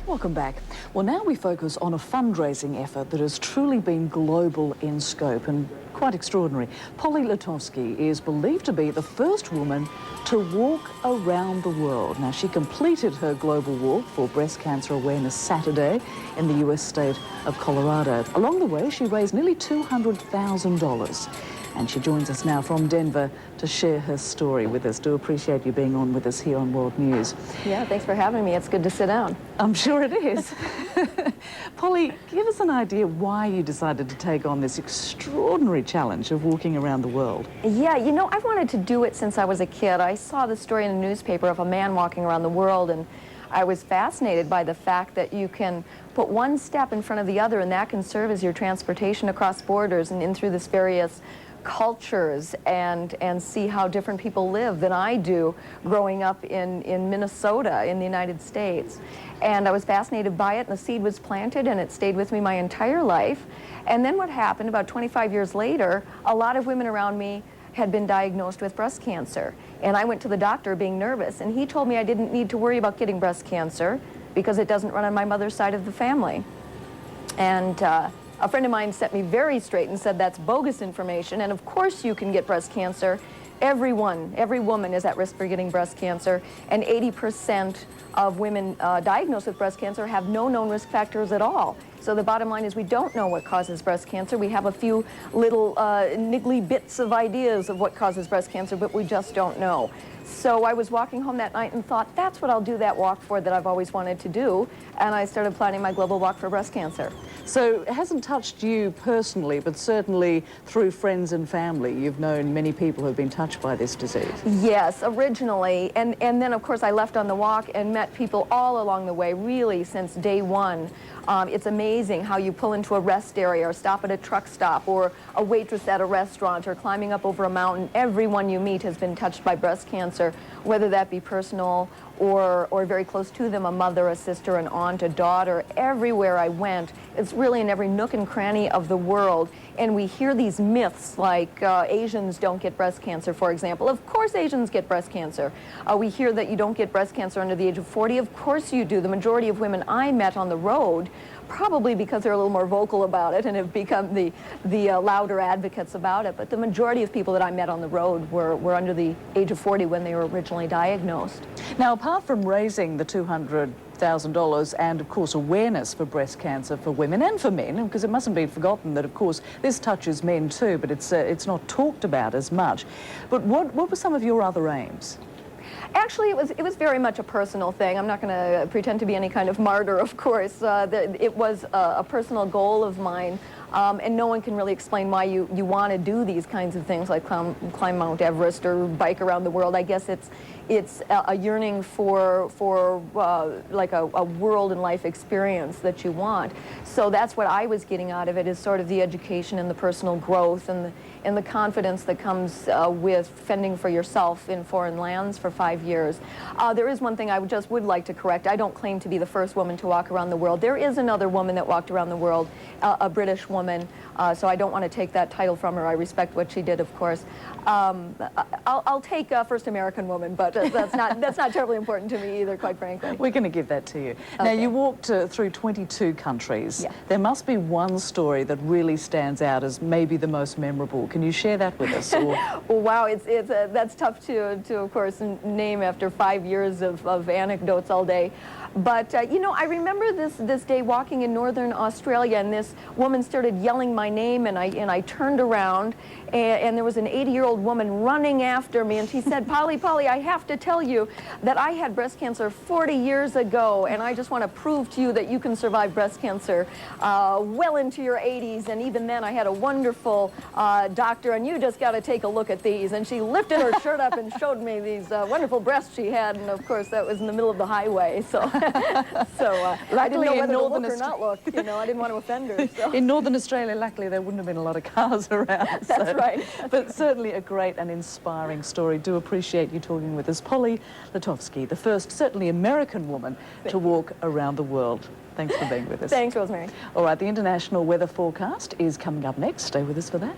Welcome back. Well, now we focus on a fundraising effort that has truly been global in scope and quite extraordinary. Polly-CNN.flv is believed to be the first woman to walk around the world. Now, she completed her global walk for breast cancer awareness Saturday in the US state of Colorado. Along the way, she raised nearly $200,000. And she joins us now from Denver to share her story with us. Do appreciate you being on with us here on World News. Yeah, thanks for having me. It's good to sit down. I'm sure it is. Polly, give us an idea why you decided to take on this extraordinary challenge of walking around the world. Yeah, you know, I've wanted to do it since I was a kid. I saw the story in the newspaper of a man walking around the world, and I was fascinated by the fact that you can put one step in front of the other, and that can serve as your transportation across borders and in through this various cultures and see how different people live than I do growing up in Minnesota in the United States. And I was fascinated by it, and the seed was planted, and it stayed with me my entire life. And then what happened, about 25 years later, a lot of women around me had been diagnosed with breast cancer. And I went to the doctor being nervous, and he told me I didn't need to worry about getting breast cancer because it doesn't run on my mother's side of the family. And a friend of mine set me very straight and said that's bogus information, and of course you can get breast cancer. Every woman is at risk for getting breast cancer, and 80% of women diagnosed with breast cancer have no known risk factors at all. So the bottom line is we don't know what causes breast cancer. We have a few little niggly bits of ideas of what causes breast cancer, but we just don't know. So I was walking home that night and thought, that's what I'll do that walk for that I've always wanted to do, and I started planning my global walk for breast cancer. So it hasn't touched you personally, but certainly through friends and family, you've known many people who have been touched by this disease. Yes, originally, and then of course I left on the walk and met people all along the way, really since day one. It's amazing how you pull into a rest area or stop at a truck stop or a waitress at a restaurant or climbing up over a mountain. Everyone you meet has been touched by breast cancer, whether that be personal or very close to them, a mother, a sister, an aunt, a daughter. Everywhere I went, it's really in every nook and cranny of the world. And we hear these myths like Asians don't get breast cancer, for example. Of course Asians get breast cancer. We hear that you don't get breast cancer under the age of 40. Of course you do. The majority of women I met on the road, probably because they're a little more vocal about it and have become the louder advocates about it, but the majority of people that I met on the road were under the age of 40 when they were originally diagnosed. Now, apart from raising the $200,000 and, of course, awareness for breast cancer for women and for men, because it mustn't be forgotten that, of course, this touches men too, but it's not talked about as much. But what were some of your other aims? Actually, it was very much a personal thing. I'm not going to pretend to be any kind of martyr, of course. It was a personal goal of mine, and no one can really explain why you want to do these kinds of things like climb Mount Everest or bike around the world. I guess it's a yearning for like a world and life experience that you want. So that's what I was getting out of it, is sort of the education and the personal growth and the confidence that comes with fending for yourself in foreign lands for 5 years. There is one thing I would like to correct. I don't claim to be the first woman to walk around the world. There is another woman that walked around the world, a British woman, so I don't want to take that title from her. I respect what she did, of course. I'll take first American woman, but that's not terribly important to me either, quite frankly. We're going to give that to you. Okay. Now, you walked through 22 countries. Yeah. There must be one story that really stands out as maybe the most memorable. Can you share that with us? Or... Well, wow, that's tough to of course, name after 5 years of anecdotes all day. But, you know, I remember this day walking in northern Australia, and this woman started yelling my name, and I turned around, and there was an 80-year-old woman running after me, and she said, Polly, I have to tell you that I had breast cancer 40 years ago, and I just want to prove to you that you can survive breast cancer well into your 80s, and even then I had a wonderful doctor, and you just got to take a look at these. And she lifted her shirt up and showed me these wonderful breasts she had, and of course that was in the middle of the highway, so... I didn't know whether to look or not look. You know, I didn't want to offend her. So. In Northern Australia, luckily, there wouldn't have been a lot of cars around. That's right. But certainly a great and inspiring story. Do appreciate you talking with us. Polly-CNN.flv, the first, certainly American woman to walk around the world. Thanks for being with us. Thanks, Rosemary. All right, the international weather forecast is coming up next. Stay with us for that.